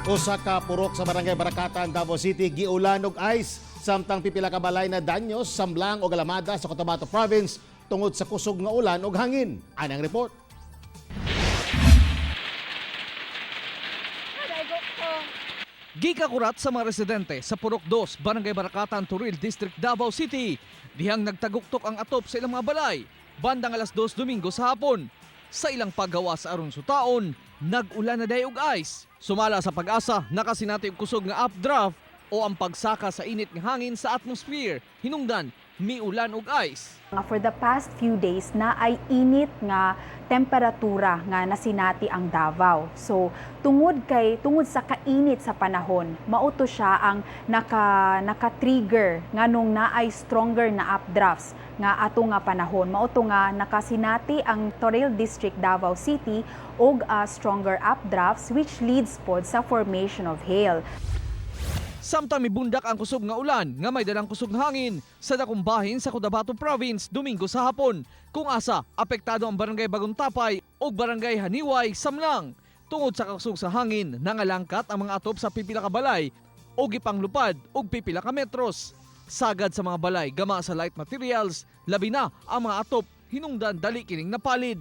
Usa ka purok sa barangay Baracatan, Davao City, gi-ulan og ice. Samtang pipila ka balay na nangadanyos sa Mlang o Alamada sa Cotabato Province tungod sa kusog nga ulan og hangin. Anang report. Gikakurat sa mga residente sa Purok 2, Barangay Baracatan, Turil, District, Davao City. Dihang nagtaguktok ang atop sa ilang mga balay. Bandang alas 2 Domingo sa hapon. Sa ilang paggawa sa aron sutaon, nag-ulan na dayon og ice. Sumala sa pag-asa, nakasinati og kusog nga updraft o ang pagsaka sa init nga hangin sa atmosphere. Hinungdan, miulan og ice. For the past few days na ay init nga temperatura nga nasinati ang Davao. So tungod sa kainit sa panahon, mauto siya ang naka-trigger nganong naay stronger na updrafts nga ato nga panahon. Mauto nga nakasinati ang Toril District, Davao City og stronger updrafts which leads pod sa formation of hail. Samtang mibundak ang kusog nga ulan nga may dalang kusog nga hangin sa dakong bahin sa Cotabato Province Domingo sa hapon. Kung asa, apektado ang barangay Bagong Tapay o barangay Haniway sa Mlang. Tungod sa kusog sa hangin, nangalangkat ang mga atop sa pipila ka balay o gipanglupad o pipila ka metros. Sagad sa mga balay, gama sa light materials, labi na ang mga atop hinungdan dali kining napalid.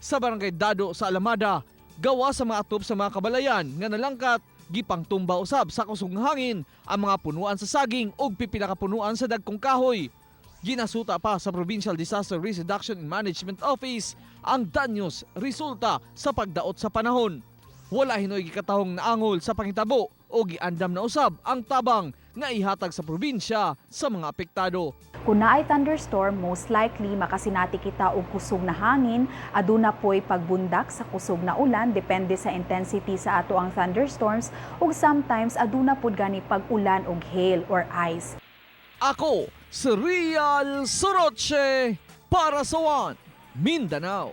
Sa barangay Dado sa Alamada, gawa sa mga atop sa mga kabalayan nga nalangkat, gipang tumba usab sa kusog nga hangin ang mga punuan sa saging ug pipila ka punuan sa dagkong kahoy. Ginasuta pa sa Provincial Disaster Risk Reduction and Management Office ang danyos resulta sa pagdaot sa panahon. Wala hinoy gikatahong naangol sa pangitabo o giandam na usab ang tabang nga ihatag sa probinsya sa mga apektado. Kung naay thunderstorm, most likely makasinati kita og kusog na hangin, aduna po'y pagbundak sa kusog na ulan depende sa intensity sa ato ang thunderstorms ug sometimes aduna pod gani pag-ulan og hail or ice. Ako, si Real Soroche para sa One Mindanao.